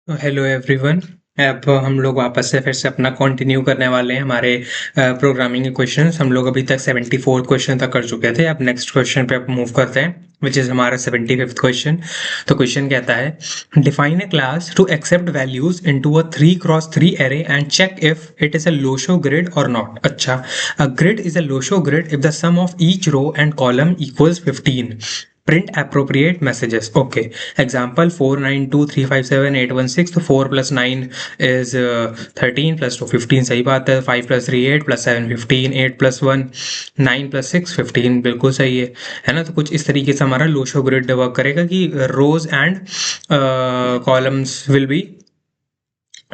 Hello everyone. अब हम लोग वापस से फिर से अपना कंटिन्यू करने वाले हैं हमारे प्रोग्रामिंग के क्वेश्चंस। हम लोग अभी तक 74 क्वेश्चन तक कर चुके थे। अब नेक्स्ट क्वेश्चन पे अब मूव करते हैं, विच इज़ हमारा 75th क्वेश्चन। तो क्वेश्चन कहता है, define a class to accept values into a 3x3 array and check if it is a Lo Shu grid और नॉट। अच्छा, a grid is a Lo Shu grid if the sum of each row and column equals 15। Print appropriate messages. Okay. Example 492357816. तो 4 + 9 is 13 + 2 15, सही बात है। 5 + 3 8 + 7 15, 8 + 1 9 + 6 15, बिल्कुल सही है ना। तो कुछ इस तरीके से हमारा लोशो ग्रिड वर्क करेगा कि rows and columns will be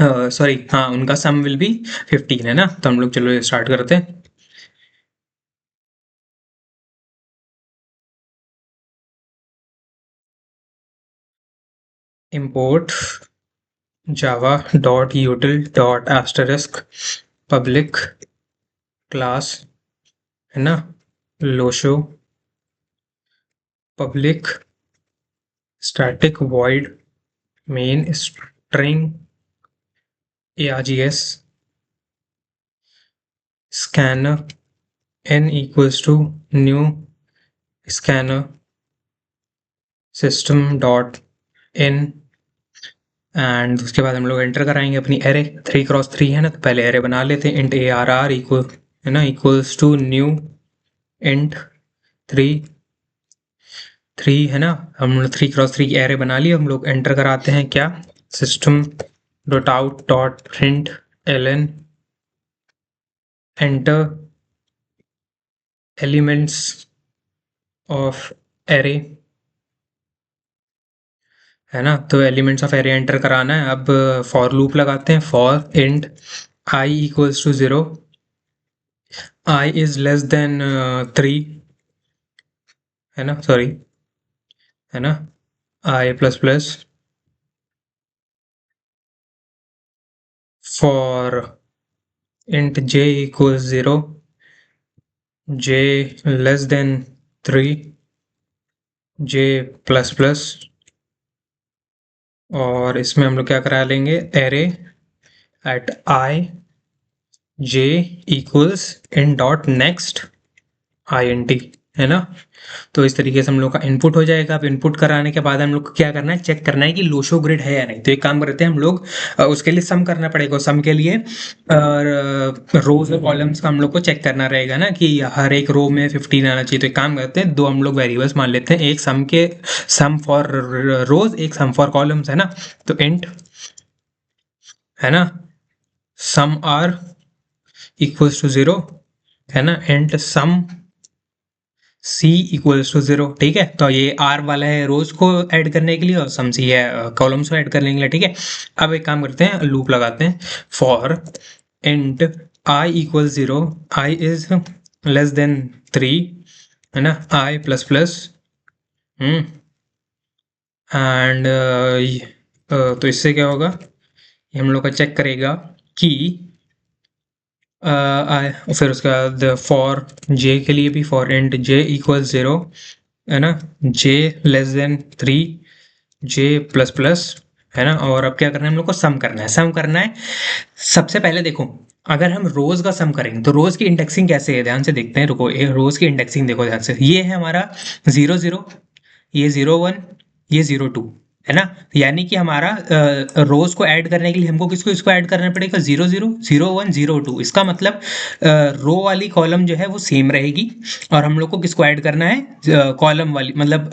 sorry, हाँ, उनका सम विल बी 15, है ना। तो हम लोग चलो स्टार्ट करते हैं। import java.util.* पब्लिक क्लास, है ना, Lo Shu public static void main string args scanner n equals to new scanner system dot in. And उसके बाद हम लोग एंटर कराएंगे अपनी एरे। 3x3 है ना, तो पहले एरे बना लेते हैं। इंट arr इक्वल, है ना, इक्वल्स टू न्यू इंट 3 है ना। हम लोग 3x3 की एरे बना ली। हम लोग एंटर कराते हैं क्या, system dot out dot print L enter elements of array, है ना। तो एलिमेंट्स ऑफ एरे एंटर कराना है। अब फॉर लूप लगाते हैं। For int i equals to 0, i is less than 3, है ना, सॉरी, है ना, i plus plus for int j equals 0, j less than 3, j plus plus. और इसमें हम लोग क्या करा लेंगे, array at i j equals in dot next i n t, है ना। तो इस तरीके से हम लोग का इनपुट हो जाएगा। अब इनपुट कराने के बाद हम लोग को क्या करना है, चेक करना है कि लोशो ग्रिड है या नहीं। तो एक काम करते हैं हम लोग, उसके लिए सम करना पड़ेगा। सम के लिए रोज और कॉलम्स का हम लोग को चेक करना रहेगा ना, कि हर एक रो में 15 आना चाहिए। तो एक काम करते हैं, दो हम लोग वेरिएबल्स मान लेते हैं, एक सम फॉर रोज, एक सम फॉर कॉलम्स, है ना। तो इंट, है ना, सम आर इक्वल्स टू 0, है ना, int sum c equals to 0। ठीक है, तो ये आर वाला है रोज को ऐड करने के लिए, और सम सी है कॉलम्स को ऐड करने के लिए। ठीक है, अब एक काम करते हैं, लूप लगाते हैं। For int I equal 0, i is less than 3, है ना, आई प्लस प्लस, एंड तो इससे क्या होगा, ये हम लोग का चेक करेगा कि फिर उसके बाद फॉर जे के लिए भी, फॉर इंट जे इक्वल 0, है ना, जे less than 3, j plus plus, है ना। और अब क्या करना है, हम लोग को सम करना है। सम करना है, सबसे पहले देखो, अगर हम रोज का सम करेंगे तो रोज की इंडेक्सिंग कैसे है, ध्यान से देखते हैं। रुको, रोज की इंडेक्सिंग देखो ध्यान से। ये है हमारा 0 0, ये 0 1, ये 0 2, है ना। यानी कि हमारा रोज को ऐड करने के लिए हमको किसको इसको ऐड करना पड़ेगा, 0 0 0 1 0 2। इसका मतलब रो वाली कॉलम जो है वो सेम रहेगी, और हम लोग को किसको ऐड करना है, कॉलम वाली, मतलब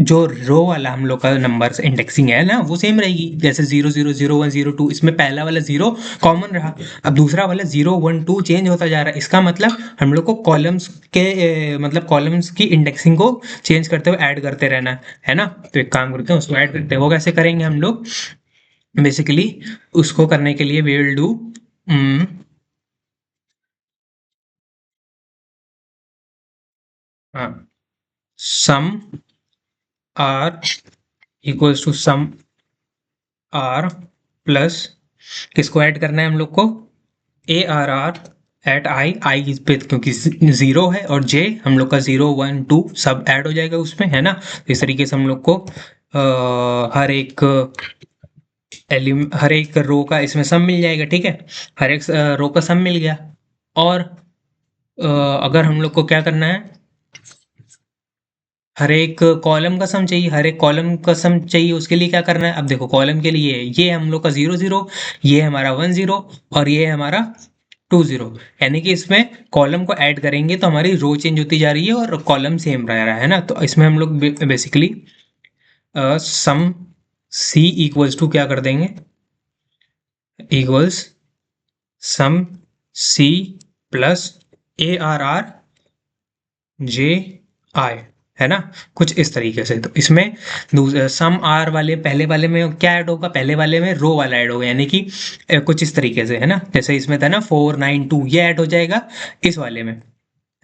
जो रो वाला हम लोग का नंबर इंडेक्सिंग है ना, वो सेम रहेगी। जैसे 0 0 0 1 0 2, इसमें पहला वाला 0 कॉमन रहा, अब दूसरा वाला 0 1 2 चेंज होता जा रहा है। इसका मतलब हम लोग को कॉलम्स के मतलब कॉलम्स की इंडेक्सिंग को चेंज करते हुए ऐड करते रहना है ना। तो एक काम करते हैं, उसको ऐड करते हैं। वो कैसे करेंगे हम लोग, बेसिकली उसको करने के लिए वी विल डू हाँ, sum r equals to sum r plus, किसको ऐड करना है हम लोग को, a r r at i, i पे क्योंकि 0 है, और जे हम लोग का 0 1 2 सब ऐड हो जाएगा उसमें, है ना। तो इस तरीके से हम लोग को हर एक हर एक रो का इसमें सम मिल जाएगा, ठीक है। हर एक रो का सम मिल गया। और अगर हम लोग को क्या करना है, हर एक कॉलम का सम चाहिए, हर एक कॉलम का सम चाहिए, उसके लिए क्या करना है, अब देखो कॉलम के लिए ये हम लोग का 0 0, ये है हमारा 1 0, और ये है हमारा 2 0। यानी कि इसमें कॉलम को ऐड करेंगे तो हमारी रो चेंज होती जा रही है और कॉलम सेम रह रहा है ना। तो इसमें हम लोग basically sum c equals to क्या कर देंगे, equals sum c plus a r r j i, है ना, कुछ इस तरीके से। तो इसमें सम आर वाले पहले वाले में क्या ऐड होगा, पहले वाले में रो वाला ऐड होगा, यानी कि कुछ इस तरीके से, है ना। जैसे इसमें था ना 492, ये ऐड हो जाएगा इस वाले में,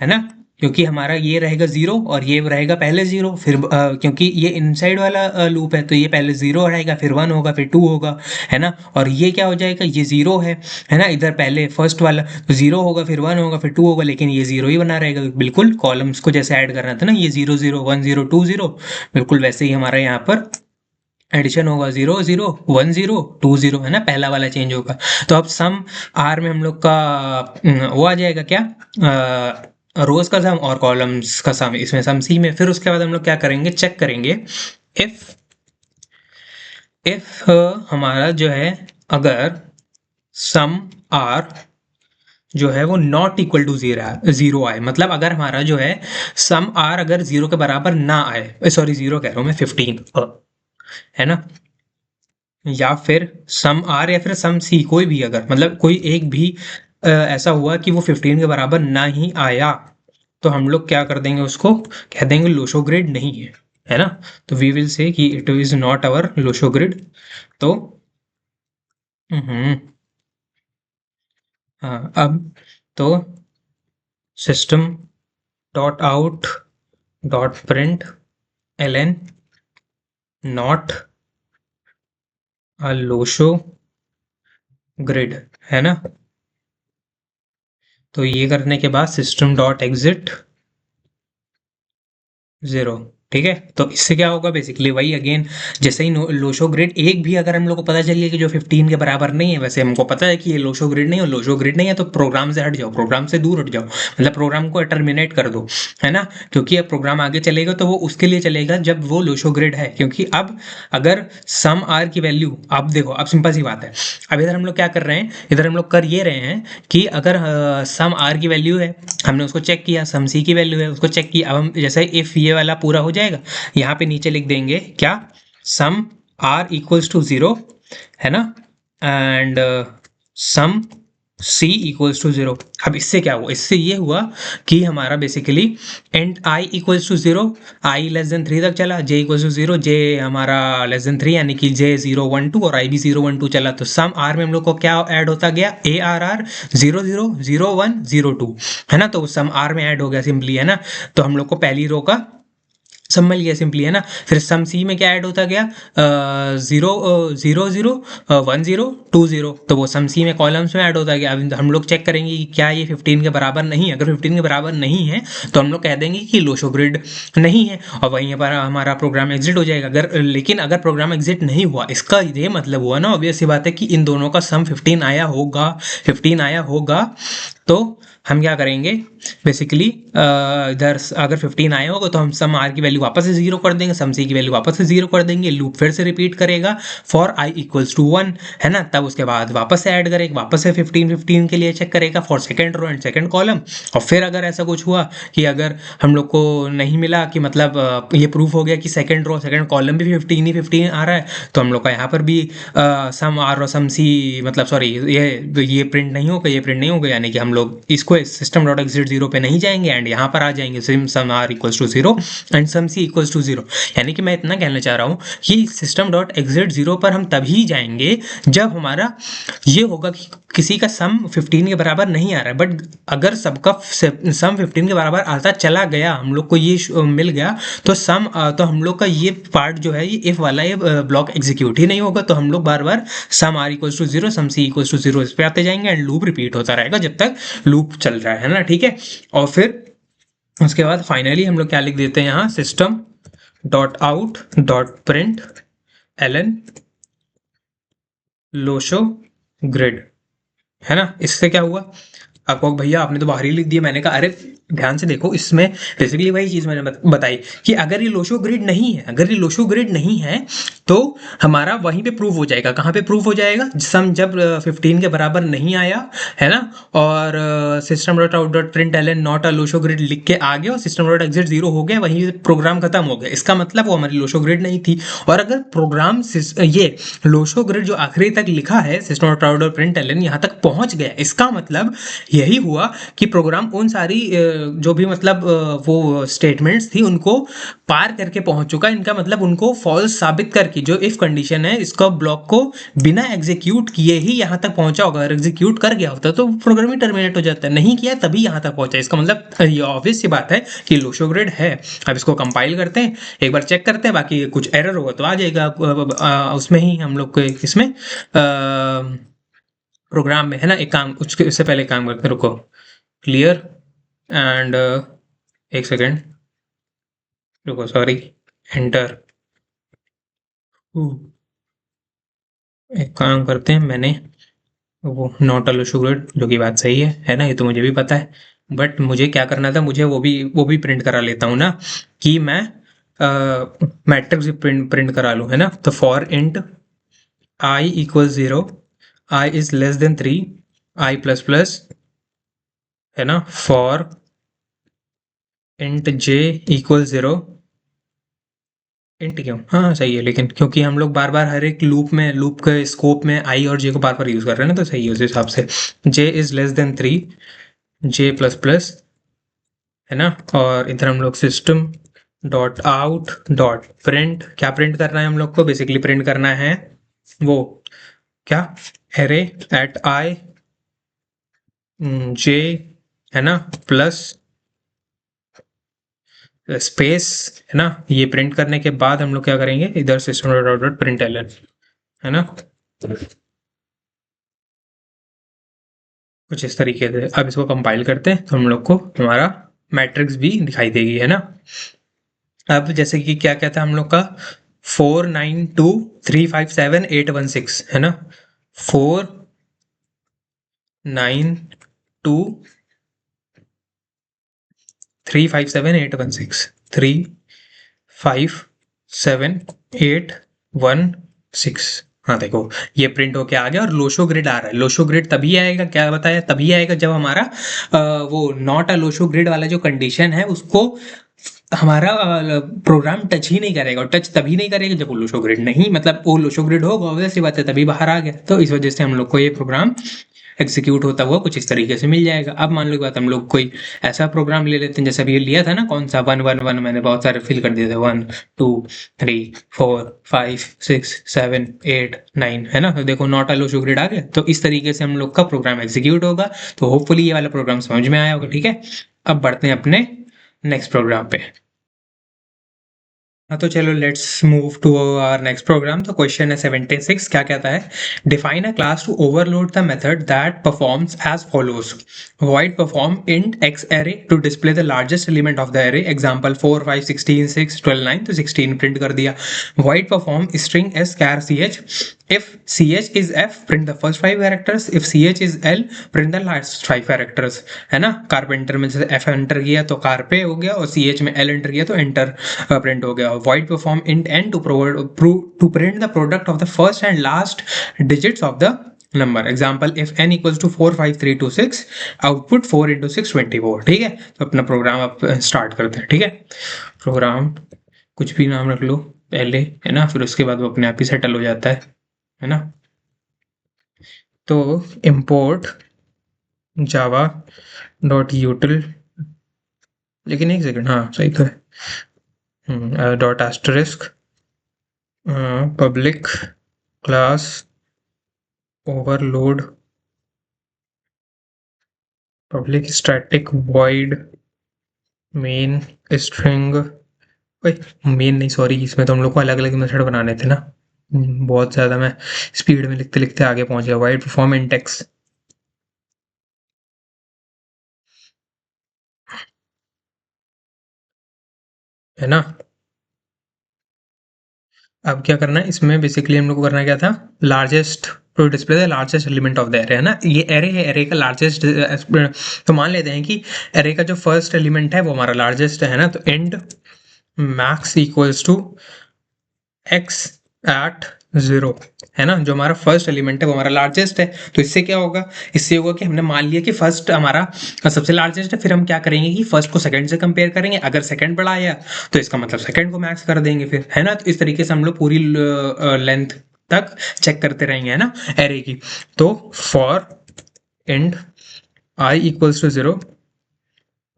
है ना। क्योंकि हमारा ये रहेगा 0 और ये रहेगा पहले 0, फिर क्योंकि ये इनसाइड वाला लूप है तो ये पहले 0 रहेगा, फिर 1 होगा, फिर 2 होगा, है ना। और ये क्या हो जाएगा, ये 0 है ना, इधर पहले फर्स्ट वाला तो 0 होगा, फिर 1 होगा, फिर 2 होगा, लेकिन ये 0 ही बना रहेगा। बिल्कुल कॉलम्स को जैसे ऐड करना था ना, ये 0 0 1 0 2 0, बिल्कुल वैसे ही हमारा यहाँ पर एडिशन होगा, 0 0 1 0 2 0, है ना, पहला वाला चेंज होगा। तो अब सम आर में हम लोग का वो आ जाएगा क्या, रोज का सम और कॉलम्स का सम इसमें सम सी में। फिर उसके बाद हम लोग क्या करेंगे, चेक करेंगे इफ इफ हमारा जो है, अगर सम आर जो है वो नॉट इक्वल टू जीरो आए, मतलब अगर हमारा जो है सम आर अगर जीरो के बराबर ना आए, सॉरी जीरो कह रहा हूँ मैं, 15, है ना, या फिर सम आर या फिर सम सी, कोई भी अगर मतलब कोई एक भी ऐसा हुआ कि वो 15 के बराबर ना ही आया, तो हम लोग क्या कर देंगे, उसको कह देंगे लोशो ग्रिड नहीं है ना। तो वी विल से कि it is not our Lo Shu grid. तो हाँ, अब तो system dot out dot print l n not a Lo Shu grid, है ना। तो ये करने के बाद सिस्टम डॉट एग्जिट 0, ठीक है। तो इससे क्या होगा, बेसिकली वही अगेन, जैसे ही लोशो ग्रिड एक भी अगर हम लोग को पता चल गया कि जो 15 के बराबर नहीं है, वैसे हमको पता है कि ये लोशो ग्रिड नहीं है, और लोशो ग्रिड नहीं है तो प्रोग्राम से हट जाओ, प्रोग्राम से दूर हट जाओ, मतलब प्रोग्राम को टर्मिनेट कर दो, है ना। क्योंकि अब प्रोग्राम आगे चलेगा तो वो उसके लिए चलेगा जब वो लोशो ग्रिड है। क्योंकि अब अगर सम आर की वैल्यू, अब देखो अब सिंपल सी बात है, अब इधर हम लोग क्या कर रहे हैं, इधर हम लोग कर ये रहे हैं कि अगर सम आर की वैल्यू है, हमने उसको चेक किया, सम सी की वैल्यू है उसको चेक किया। अब हम जैसे इफ ये वाला पूरा हो जाएगा, यहाँ पे नीचे लिख देंगे क्या, सम आर इक्वल्स टू 0, है ना, int sum c equals to 0। अब इससे क्या हुआ, इससे ये हुआ कि हमारा basically int i equals to 0, i less than 3 तक चला, जे इक्वल्स टू 0, जे हमारा लेस देन 3, यानी कि जे 0 1 2 और आई भी 0 1 2 चला। तो सम आर में हम लोग को क्या ऐड होता गया, ए आर आर 0 0 0 1 0 2, है ना। तो सम आर में ऐड हो गया सिंपली, है ना। तो हम लोग को पहली रो का सब मिल गया सिंपली, है ना। फिर सम सी में क्या ऐड होता गया, 0 0 0 1 0 2 0, तो वो सम सी में कॉलम्स में ऐड होता गया। अब हम लोग चेक करेंगे कि क्या ये 15 के बराबर नहीं है, अगर 15 के बराबर नहीं है तो हम लोग कह देंगे कि लोशो ग्रिड नहीं है, और वहीं पर हमारा प्रोग्राम एग्जिट हो जाएगा। अगर लेकिन अगर प्रोग्राम एग्जिट नहीं हुआ, इसका ये मतलब हुआ ना, ऑब्वियस सी बात है कि इन दोनों का सम 15 आया होगा, 15 आया होगा। तो हम क्या करेंगे, बेसिकली इधर अगर 15 आए होगा तो हम सम आर की वैल्यू वापस से 0 कर देंगे, सम सी की वैल्यू वापस से 0 कर देंगे, लूप फिर से रिपीट करेगा फॉर आई इक्वल्स टू 1, है ना। तब उसके बाद वापस से ऐड करेगा, वापस से 15 15 के लिए चेक करेगा for second row and second column. और फिर अगर ऐसा कुछ हुआ कि अगर हम लोग को नहीं मिला कि मतलब ये प्रूफ हो गया कि सेकंड रो सेकंड कॉलम भी 15 ही 15 आ रहा है, तो हम लोग का यहाँ पर भी सम आर और सम सी, मतलब सॉरी ये प्रिंट नहीं होगा, ये प्रिंट नहीं होगा, यानी कि हम लोग इसको सिस्टम डॉट एग्जिट 0 पे नहीं जाएंगे एंड यहाँ पर आ जाएंगे सिम sum r equals to 0 int sum c equals to 0। यानी कि मैं इतना कहना चाह रहा हूँ कि सिस्टम डॉट एग्जिट 0 पर हम तभी जाएंगे जब हमारा ये होगा कि किसी का सम 15 के बराबर नहीं आ रहा है, बट अगर सबका सम 15 के बराबर आता चला गया, हम लोग को ये मिल गया, तो तो हम लोग का ये पार्ट जो है, ये इफ वाला ये ब्लॉक एग्जीक्यूट ही नहीं होगा। तो हम लोग बार बार sum r equals to 0 sum c equals to 0 इस पे आते जाएंगे एंड लूप रिपीट होता रहेगा जब तक लूप चल रहा है ना, ठीक है। और फिर उसके बाद फाइनली हम लोग क्या लिख देते हैं यहाँ, system dot out dot print l n Lo Shu grid, है ना। इससे क्या हुआ, आपको भैया आपने तो बाहर ही लिख दिया। मैंने कहा अरे ध्यान से देखो, इसमें बेसिकली वही चीज मैंने बताई कि अगर ये लोशो ग्रिड नहीं है, अगर ये लोशो ग्रिड नहीं है तो हमारा वहीं पे प्रूफ हो जाएगा। कहाँ पे प्रूफ हो जाएगा, सम जब 15 के बराबर नहीं आया, है ना, और system dot out dot print l n not a Lo Shu grid लिख के आ गया और सिस्टम डॉट एग्जिट जीरो हो गया, वहीं प्रोग्राम खत्म हो गया। इसका मतलब वो हमारी लोशो ग्रिड नहीं थी। और अगर प्रोग्राम ये लोशो ग्रिड जो आखिरी तक लिखा है system dot out dot print l n यहाँ तक पहुंच गया, इसका मतलब यही हुआ कि प्रोग्राम उन सारी जो भी मतलब वो स्टेटमेंट्स थी उनको पार करके पहुंच चुका। इनका मतलब उनको फॉल्स साबित करके जो इफ कंडीशन है इसका ब्लॉक को बिना एग्जीक्यूट किए ही यहाँ तक पहुंचा होगा। अगर एग्जीक्यूट कर गया होता तो प्रोग्राम ही टर्मिनेट हो जाता है, नहीं किया तभी यहाँ तक पहुंचा। इसका मतलब ये ऑब्वियस सी बात है कि लोशो ग्रिड है। अब इसको कंपाइल करते हैं, एक बार चेक करते हैं, बाकी कुछ एरर होगा तो आ जाएगा उसमें ही हम लोग को इसमें प्रोग्राम में, है ना। एक काम, उसके इससे पहले एक काम करते हैं, रुको, क्लियर एंड एक सेकेंड, रुको सॉरी, एंटर। एक काम करते हैं, मैंने वो नॉट अलो शुगर जो कि बात सही है ना, ये तो मुझे भी पता है। बट मुझे क्या करना था, मुझे वो भी प्रिंट करा लेता हूँ ना, कि मैं मैट्रिक्स भी प्रिंट करा लूँ, है ना। तो for int I equal zero, I is less than three, I plus plus, है ना। For int J equal zero, int क्यों, हाँ सही है, लेकिन क्योंकि हम लोग बार बार हर एक लूप के स्कोप में आई और जे को बार बार यूज कर रहे हैं ना, तो सही है उस हिसाब से। J is less than three, j plus plus, है ना। और इधर हम लोग system dot out dot print, क्या प्रिंट करना है हम लोग को, बेसिकली प्रिंट करना है वो क्या, एरे एट आई जे, है ना, प्लस स्पेस, है ना। ये प्रिंट करने के बाद हम लोग क्या करेंगे, इधर system dot dot print L, है ना, कुछ इस तरीके से। अब इसको कंपाइल करते हैं तो हम लोग को हमारा मैट्रिक्स भी दिखाई देगी, है ना। अब जैसे कि क्या क्या था हम लोग का, 492357816, है ना। 492357816, 357 816। हाँ देखो, ये प्रिंट होके आ गया और लोशो ग्रिड आ रहा है। लोशो ग्रिड तभी आएगा, क्या बताया, तभी आएगा जब हमारा वो नॉट अ लोशो ग्रिड वाला जो कंडीशन है उसको हमारा प्रोग्राम टच ही नहीं करेगा। और टच तभी नहीं करेगा जब वो लोशो ग्रिड नहीं, मतलब वो लोशो ग्रिड होगा, ऑब्वियस सी बात है, तभी बाहर आ गया। तो इस वजह से हम लोग को ये प्रोग्राम एग्जीक्यूट होता हुआ कुछ इस तरीके से मिल जाएगा। अब मान लो एक बात, हम लोग कोई ऐसा प्रोग्राम ले लेते हैं, जैसे अभी ये लिया था ना, कौन सा, 1 1 1, मैंने बहुत सारे फिल कर दिए थे, 1 2 3 4 5 6 7 8 9, है ना। तो देखो नॉट अलो शुगरेड आ गया। तो इस तरीके से हम लोग का प्रोग्राम एग्जीक्यूट होगा। तो होपफुली ये वाला प्रोग्राम समझ में आया होगा, ठीक है। अब बढ़ते हैं अपने नेक्स्ट प्रोग्राम पे। हाँ तो चलो let's move to our next program. तो क्वेश्चन है 76, क्या कहता है, define a class to overload the method that performs as follows, void perform int x array to display the largest element of the array, example 4 5 16 6 12 9, तो 16 print कर दिया। void perform string s char ch, if ch is f print the first 5 characters, if ch is l print the last 5 characters, है ना। Carpenter में जैसे f enter किया तो carpet हो गया, और ch में l एंटर किया तो एंटर प्रिंट हो गया। void perform int n to print the product of the first and last digits of the number, example if n equals to 4 5 3 2 6, output 4 into 6 24, ठीक है। तो अपना प्रोग्राम आप स्टार्ट करते हैं, ठीक है। प्रोग्राम कुछ भी नाम रख लो पहले, है ना, फिर उसके बाद वो अपने आप ही सेटल हो जाता है ना। तो इम्पोर्ट जावा डॉट यूटिल, लेकिन एक सेकेंड, हाँ सही तो है, dot asterisk public class overload public static void main string, main नहीं सॉरी, इसमें तो हम लोग को अलग अलग मेथड बनाने थे ना। बहुत ज़्यादा मैं स्पीड में लिखते लिखते आगे पहुंच गया। वाइड परफॉर्म इंटेक्स, है ना। अब क्या करना है इसमें, बेसिकली हम लोग को करना क्या था, largest to display the largest element of the array, है ना। ये एरे है, एरे का लार्जेस्ट, तो मान लेते हैं कि एरे का जो फर्स्ट एलिमेंट है वो हमारा लार्जेस्ट है ना, तो int max equals to x at 0, है ना। जो हमारा फर्स्ट एलिमेंट है वो हमारा लार्जेस्ट है, तो इससे क्या होगा, इससे होगा कि हमने मान लिया कि फर्स्ट हमारा सबसे लार्जेस्ट है, फिर हम क्या करेंगे कि फर्स्ट को सेकंड से कंपेयर करेंगे, अगर सेकंड बड़ा आया तो इसका मतलब सेकंड को मैक्स कर देंगे फिर, है ना। तो इस तरीके से हम लोग पूरी लेंथ तक चेक करते रहेंगे, है ना, एरे की। तो for int i equals to 0,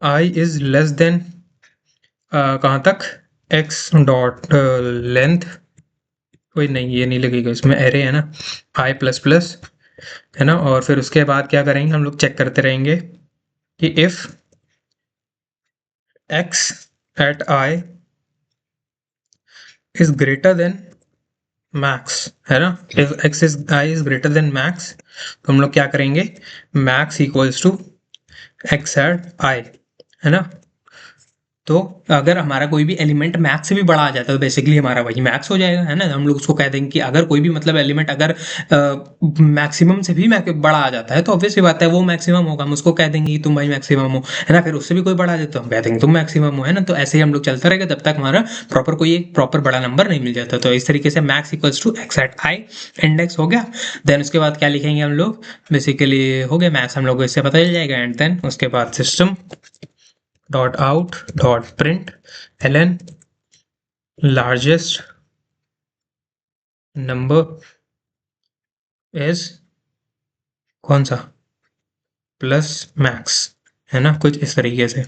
i is less than कहाँ तक, एक्स डॉट लेंथ, कोई नहीं ये नहीं लगेगा इसमें, एरे है ना, आई प्लस प्लस, है ना। और फिर उसके बाद क्या करेंगे, हम लोग चेक करते रहेंगे कि if x at i is greater than max, है ना, if x is i is greater than max, तो हम लोग क्या करेंगे, max equals to x at i, है ना। तो अगर हमारा कोई भी एलिमेंट मैक्स से भी बड़ा आ जाता है तो बेसिकली हमारा वही मैक्स हो जाएगा, है ना। हम लोग उसको कह देंगे कि अगर कोई भी मतलब एलिमेंट अगर मैक्सिमम से भी बड़ा आ जाता है तो ऑब्वियस सी बात है वो मैक्सिमम होगा, हम उसको कह देंगे कि तुम भाई मैक्सिमम हो, है ना। फिर उससे भी कोई बड़ा आ जाता है तो हम कह देंगे तुम मैक्सिमम हो, है ना। तो ऐसे ही हम लोग चलता रहेगा जब तक हमारा प्रॉपर कोई एक प्रॉपर बड़ा नंबर नहीं मिल जाता। तो इस तरीके से max equals to x at i index हो गया। देन उसके बाद क्या लिखेंगे हम लोग, बेसिकली हो गया मैक्स, हम लोग को इससे पता चल जाएगा। एंड देन उसके बाद system dot out dot print ln largest number is कौन सा, प्लस मैक्स, है ना, कुछ इस तरीके से।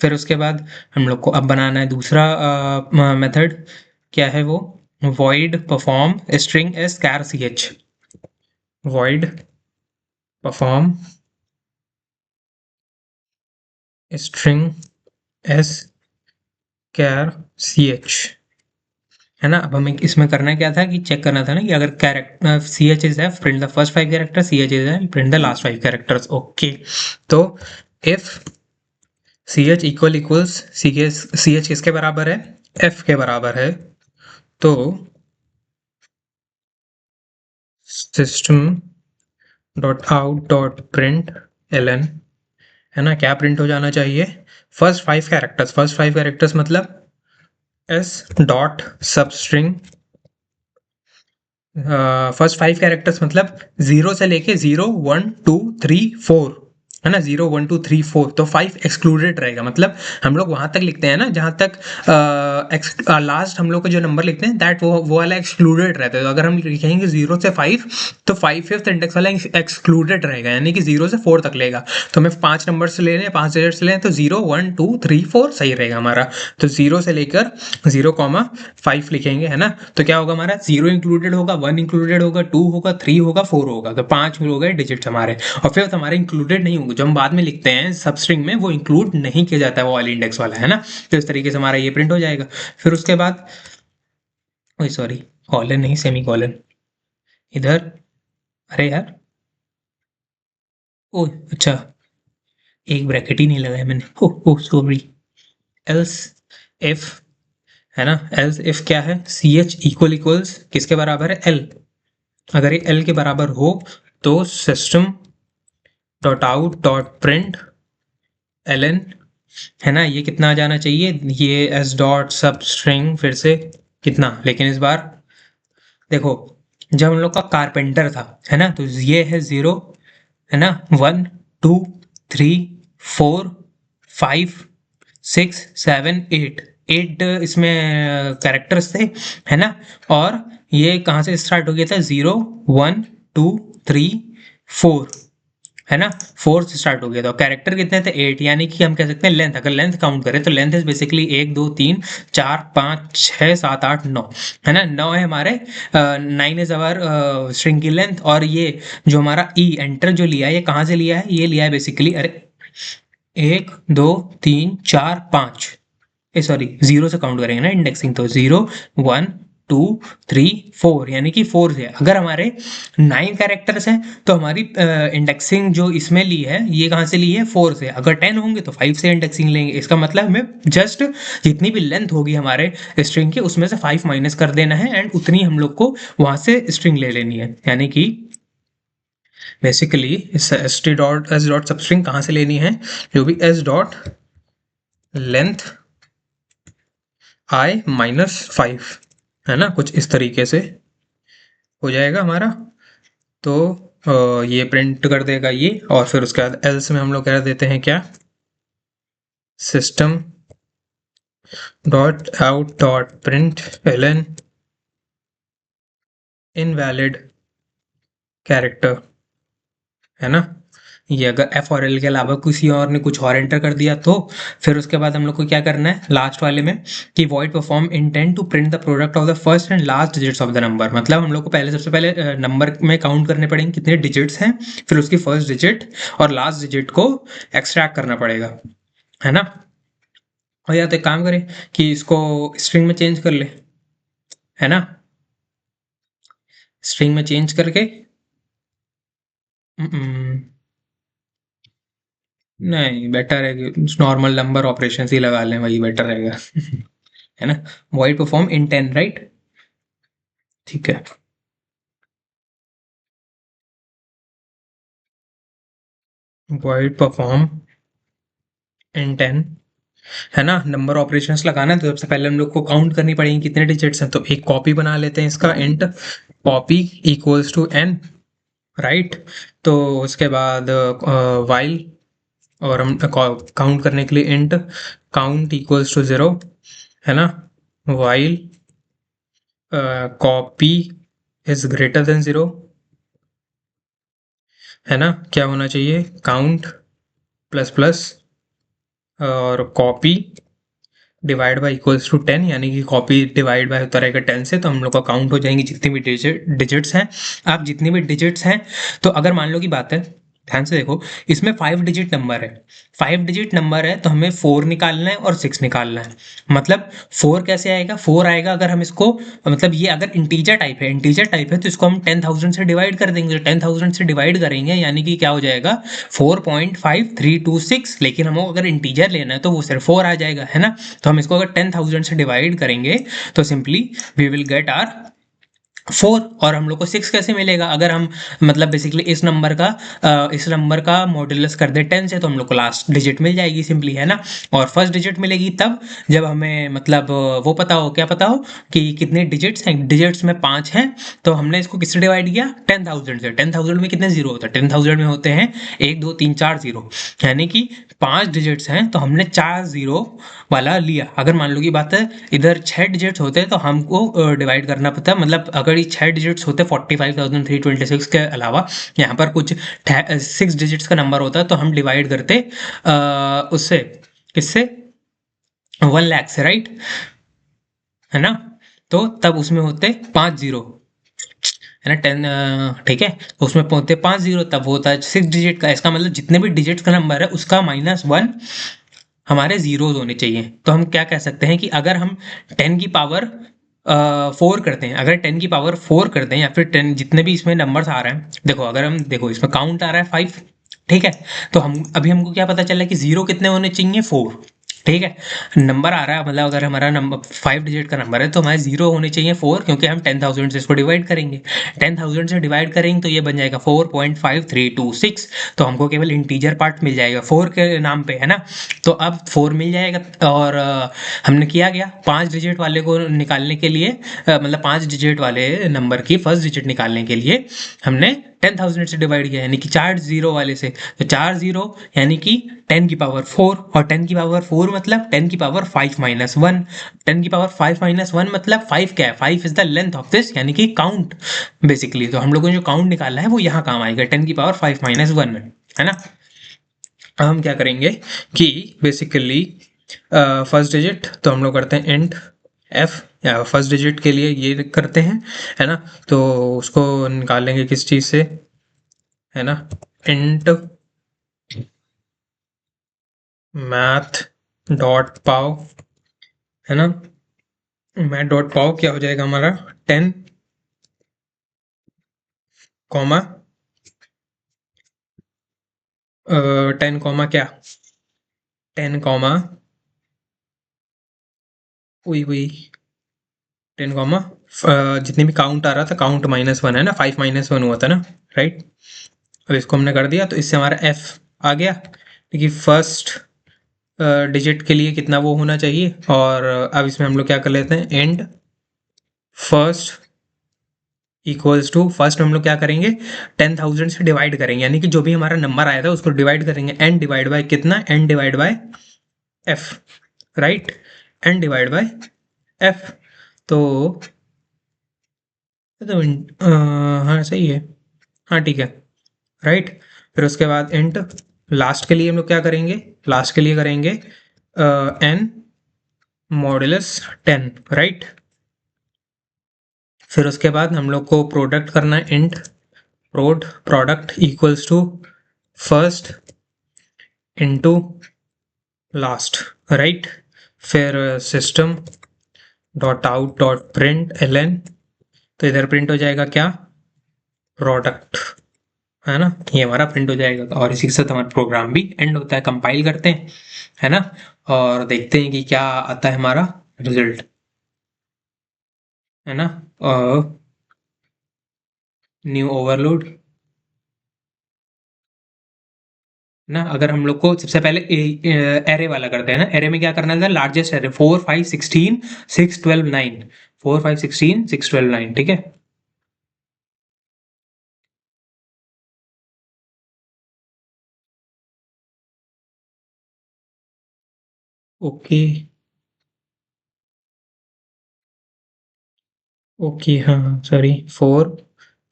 फिर उसके बाद हम लोग को अब बनाना है दूसरा मेथड, क्या है वो, void perform string as char ch, void perform string as char ch, है ना। अब हमें इसमें करना क्या था कि चेक करना था ना कि अगर कैरेक्टर सी एच इज है print the first 5 character, c h is है print the last 5 characters, okay. तो if c h equals c h किसके बराबर है, एफ के बराबर है, तो system dot out dot print ln, है ना, क्या प्रिंट हो जाना चाहिए, फर्स्ट 5 कैरेक्टर्स, फर्स्ट 5 कैरेक्टर्स मतलब s dot substring, first 5 characters मतलब 0 से लेके 0 1 2 3 4, है ना, 0 1 2 3 4, तो 5 एक्सक्लूडेड रहेगा। मतलब हम लोग वहां तक लिखते हैं ना जहां तक लास्ट हम लोग का जो नंबर लिखते हैं दैट वो वाला एक्सक्लूडेड रहता है। तो अगर हम लिखेंगे 0 से 5 तो 5 फिफ्थ इंडेक्स वाला एक्सक्लूडेड रहेगा, यानी कि 0 से 4 तक लेगा। तो हमें 5 नंबर से ले लें, 5 डिजिट से लें, तो 0 1 2 3 4 सही रहेगा हमारा। तो 0 से लेकर 0,5 लिखेंगे, है ना। तो क्या होगा हमारा, 0 इंक्लूडेड होगा, 1 इंक्लूडेड होगा, 2 होगा, 3 होगा, 4 होगा, तो 5 हो गए डिजिट्स हमारे। और फिर हमारे इंक्लूडेड नहीं होंगे, जो हम बाद में लिखते हैं सब स्ट्रिंग में वो इंक्लूड नहीं किया जाता है वो वाली इंडेक्स वाला, है ना। तो इस तरीके से हमारा ये प्रिंट हो जाएगा। फिर उसके बाद सॉरी, कॉलन नहीं, सेमी कॉलन इधर, अरे यार, ओ अच्छा, एक ब्रैकेट ही नहीं लगाया मैंने, ओ सॉरी। एल्स इफ, है ना, एल्स इफ क्या है, सी एच इक्वल्स किसके बराबर है, एल। अगर ये एल के बराबर हो तो system dot out dot print ln, है ना, ये कितना आ जाना चाहिए, ये एस डॉट सब स्ट्रिंग फिर से कितना, लेकिन इस बार देखो जब हम लोग का कारपेंटर था, है ना, तो ये है 0, है ना, 1 2 3 4 5 6 7 8, 8 इसमें कैरेक्टर्स थे, है ना। और ये कहाँ से स्टार्ट हो गया था, 0 1 2 3 4, है ना, 4 से स्टार्ट हो गया था। कैरेक्टर कितने थे, 8, यानी कि हम कह सकते हैं लेंथ, अगर लेंथ काउंट करें तो लेंथ इज बेसिकली 1 2 3 4 5 6 7 8 9, है ना, 9 है हमारे, 9 इज अवर स्ट्रिंग की लेंथ। और ये जो हमारा ई एंटर जो लिया है ये कहाँ से लिया है, ये लिया है बेसिकली, अरे 1 2 3 4 5, सॉरी 0 से काउंट करेंगे ना इंडेक्सिंग, तो 0 1 2 3 4, यानी कि 4 से। अगर हमारे 9 कैरेक्टर्स हैं तो हमारी इंडेक्सिंग जो इसमें ली है ये कहाँ से ली है, 4 से। अगर 10 होंगे तो 5 से इंडेक्सिंग लेंगे। इसका मतलब हमें जस्ट जितनी भी लेंथ होगी हमारे स्ट्रिंग की उसमें से 5 माइनस कर देना है एंड उतनी हम लोग को वहां से स्ट्रिंग ले लेनी है, यानी कि बेसिकली इस S T dot S dot substring कहाँ से लेनी है, जो भी एस डॉट लेंथ आई -5 है ना, कुछ इस तरीके से हो जाएगा हमारा। तो ये प्रिंट कर देगा ये, और फिर उसके बाद एल्स में हम लोग कह देते हैं क्या, system dot out dot print l n invalid character, है ना। ये अगर एफ और एल के अलावा किसी और ने कुछ और एंटर कर दिया तो फिर उसके बाद हम लोग को क्या करना है लास्ट वाले में, कि void perform int n to print the product of the first and last digits of the number. मतलब हम लोग को पहले सबसे पहले नंबर में काउंट करने पड़ेंगे कितने डिजिट्स हैं, फिर उसकी फर्स्ट डिजिट और लास्ट डिजिट को एक्सट्रैक्ट करना पड़ेगा, है ना। और या तो एक काम करें कि इसको स्ट्रिंग में चेंज कर ले, है ना, स्ट्रिंग में चेंज करके नहीं, बेटर है कि नॉर्मल नंबर ऑपरेशन ही लगा लें, वही बेटर रहेगा। है ना, वॉइड परफॉर्म इन 10, राइट, ठीक है। वॉइड परफॉर्म इन 10, है ना, नंबर ऑपरेशंस लगाना है तो सबसे पहले हम लोग को काउंट करनी पड़ेगी कितने डिजिट्स हैं, तो एक कॉपी बना लेते हैं इसका, int copy equals to n, right. तो उसके बाद वाइल, और हम काउंट करने के लिए इंट काउंट इक्वल्स टू 0, है ना, while copy is greater than 0, है ना, क्या होना चाहिए, काउंट प्लस प्लस और copy divide by equals to 10, यानी कि कॉपी डिवाइड बाय होता रहेगा 10 से, तो हम लोग का काउंट हो जाएंगी जितनी भी डिजिट्स हैं। आप जितनी भी डिजिट्स हैं, तो अगर मान लो की बात है, ध्यान से देखो, इसमें 5 डिजिट नंबर है, 5 डिजिट नंबर है तो हमें 4 निकालना है और 6 निकालना है। मतलब 4 कैसे आएगा, 4 आएगा अगर हम इसको, मतलब ये अगर इंटीजर टाइप है, इंटीजर टाइप है तो इसको हम 10,000 से डिवाइड कर देंगे, तो 10,000 से डिवाइड करेंगे यानी कि क्या हो जाएगा 4.5326, लेकिन हमको अगर इंटीजर लेना है तो वो सिर्फ 4 आ जाएगा, है ना। तो हम इसको अगर 10,000 से डिवाइड करेंगे तो simply we will get r 4, और हम लोग को 6 कैसे मिलेगा, अगर हम मतलब बेसिकली इस नंबर का मॉड्यूलस कर दे 10 से तो हम लोग को लास्ट डिजिट मिल जाएगी सिंपली, है ना। और फर्स्ट डिजिट मिलेगी तब जब हमें मतलब वो पता हो, क्या पता हो कि कितने डिजिट्स हैं, डिजिट्स में 5 हैं, तो हमने इसको किससे डिवाइड किया 10,000 से। 10,000 में कितने जीरो होते हैं, 10,000 में होते हैं 1 2 3 4 जीरो, यानी कि 5 डिजिट्स हैं तो हमने 4 जीरो वाला लिया। अगर मान लो की बात है इधर 6 डिजिट्स होते तो हमको डिवाइड करना पड़ता, मतलब अगर ये 6 डिजिट्स होते 45,326 के अलावा यहाँ पर कुछ 6 डिजिट्स का नंबर होता तो हम डिवाइड करते उससे, किससे, 1 लाख से, राइट, है ना। तो तब उसमें होते 5 जीरो, है ना, 10, ठीक है, तो उसमें होते 5 जीरो, तब वो होता है 6 डिजिट का। इसका मतलब जितने भी डिजिट्स का नंबर है उसका -1 हमारे जीरोज होने चाहिए। तो हम क्या कह सकते हैं कि अगर हम 10 की पावर 4 करते हैं, अगर 10 की पावर 4 करते हैं, या फिर 10 जितने भी इसमें नंबर्स आ रहे हैं, देखो अगर हम देखो इसमें काउंट आ रहा है 5, ठीक है, तो हम अभी हमको क्या पता चला कि जीरो कितने होने चाहिए 4, ठीक है, नंबर आ रहा है, मतलब अगर हमारा नंबर 5 डिजिट का नंबर है तो हमारे जीरो होने चाहिए 4, क्योंकि हम 10,000 से इसको डिवाइड करेंगे, 10,000 से डिवाइड करेंगे तो ये बन जाएगा 4.5326, तो हमको केवल इंटीजर पार्ट मिल जाएगा 4 के नाम पे, है ना। तो अब 4 मिल जाएगा, और हमने किया गया 5 डिजिट वाले को निकालने के लिए, मतलब 5 डिजिट वाले नंबर की फर्स्ट डिजिट निकालने के लिए हमने 10,000 से डिवाइड किया, यानी कि 4 जीरो वाले से, तो 4 जीरो यानी कि 10 की पावर 4, और 10 की पावर 4 मतलब 10 की पावर 5 माइनस 1, 10 की पावर 5 माइनस 1 मतलब 5 क्या है, 5 is the length of this, यानी कि काउंट बेसिकली। तो हम लोगों ने जो काउंट निकाला है वो यहाँ काम आएगा 10 की पावर 5 माइनस 1 में, है ना। अब हम क्या करेंगे कि बेसिकली फर्स्ट डिजिट तो हम लोग करते हैं इंट एफ, या फर्स्ट डिजिट के लिए ये करते हैं, है ना। तो उसको निकालेंगे किस चीज़ से, है ना, इंट मैथ डॉट पाव, है ना, मैथ डॉट पाव क्या हो जाएगा हमारा 10 कॉमा 10 कॉमा क्या, 10 कॉमा वही वही 10 कॉमा जितने भी काउंट आ रहा था, काउंट -1 है ना, 5 -1 हुआ था ना, राइट। अब इसको हमने कर दिया तो इससे हमारा एफ आ गया। देखिए फर्स्ट डिजिट के लिए कितना वो होना चाहिए, और अब इसमें हम लोग क्या कर लेते हैं, int first equals to, first में हम लोग क्या करेंगे, 10,000 से डिवाइड करेंगे, यानी कि जो भी हमारा नंबर आया था उसको डिवाइड करेंगे, एन डिवाइड बाय कितना, n divide by f, right, n divide by f. तो हाँ सही है, हाँ ठीक है, राइट। फिर उसके बाद इंट लास्ट के लिए हम लोग क्या करेंगे, लास्ट के लिए करेंगे एन मॉडुलस 10, राइट। फिर उसके बाद हम लोग को प्रोडक्ट करना है, int product equals to first into last, right. फिर system dot out dot print l, तो इधर प्रिंट हो जाएगा क्या, प्रोडक्ट, है ना, ये हमारा प्रिंट हो जाएगा। और इसी के साथ हमारा प्रोग्राम भी एंड होता है। कंपाइल करते हैं, है ना, और देखते हैं कि क्या आता है हमारा रिजल्ट, है ना। न्यू ओवरलोड, ना अगर हम लोग को सबसे पहले एरे वाला करते हैं ना, एरे में क्या करना था, लार्जेस्ट एरे 4 5 16 6 12 9, 4 5 16 6 12 9, ठीक है। ओके ओके, हाँ सॉरी, 4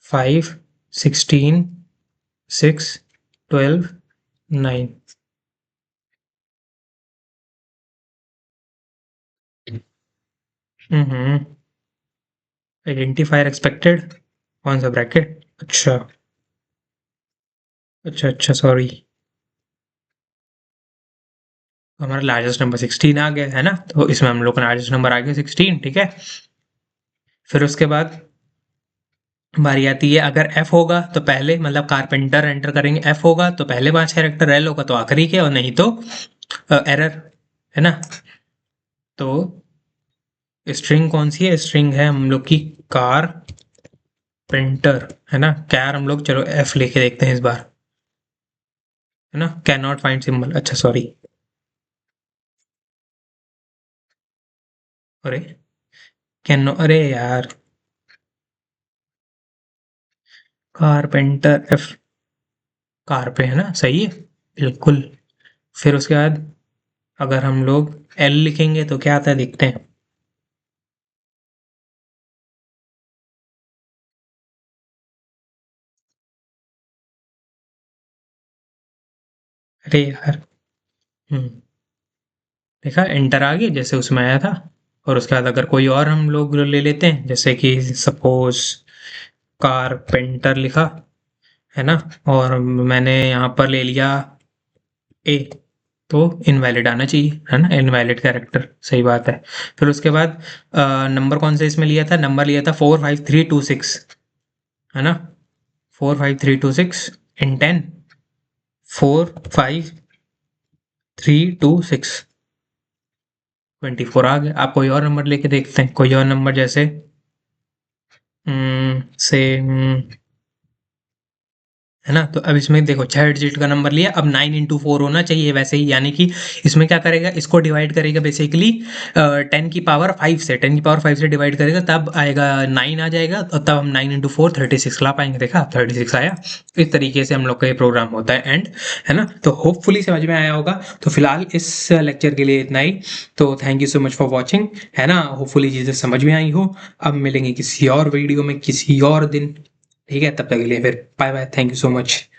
5 16 6 12 9। हम्म, आइडेंटिफायर एक्सपेक्टेड, कौन सा ब्रैकेट, अच्छा अच्छा अच्छा सॉरी, हमारा लार्जेस्ट नंबर 16 आ गया है ना, तो इसमें हम लोग का लार्जेस्ट नंबर आ गया 16, ठीक है। फिर उसके बाद बारी आती है, अगर एफ होगा तो पहले, मतलब कारपेंटर एंटर करेंगे, एफ होगा तो पहले 5 कैरेक्टर, एल होगा तो आखिरी के, और नहीं तो एरर, है ना। तो स्ट्रिंग कौन सी है, स्ट्रिंग है हम लोग की कार पेंटर, है ना, कैर हम लोग, चलो एफ लेके देखते हैं इस बार, है ना, कैन नॉट फाइंड सिंबल, अच्छा सॉरी, अरे कैन, अरे यार, कारपेंटर एफ, कार पे, है ना, सही है बिल्कुल। फिर उसके बाद अगर हम लोग एल लिखेंगे तो क्या आता है, देखते हैं। अरे यार, हम्म, देखा एंटर आ गया जैसे उसमें आया था। और उसके बाद अगर कोई और हम लोग ले लेते हैं, जैसे कि सपोज कारपेंटर लिखा, है ना, और मैंने यहाँ पर ले लिया ए, तो इनवैलिड आना चाहिए, है ना, इनवैलिड कैरेक्टर, सही बात है। फिर उसके बाद नंबर कौन सा इसमें लिया था, नंबर लिया था 45326, है ना, 45326 इन 10, 45326 24 आ गया। आप कोई और नंबर लेके देखते हैं, कोई और नंबर जैसे से, है ना, तो अब इसमें देखो 6 डिजिट का नंबर लिया, अब 9 इंटू 4 होना चाहिए वैसे ही, यानी कि इसमें क्या करेगा, इसको डिवाइड करेगा बेसिकली 10 की पावर 5 से, 10 की पावर 5 से डिवाइड करेगा, तब आएगा 9 आ जाएगा, और तब हम 9 इंटू 4 36 ला पाएंगे, देखा 36 आया। इस तरीके से हम लोग का ये प्रोग्राम होता है एंड, है ना, तो होपफुली समझ में आया होगा। तो फिलहाल इस लेक्चर के लिए इतना ही, तो thank you so much for watching, है ना, होपफुली चीज़ें समझ में आई हो। अब मिलेंगे किसी और वीडियो में किसी और दिन, ठीक है, तब तक के लिए फिर bye bye, thank you so much.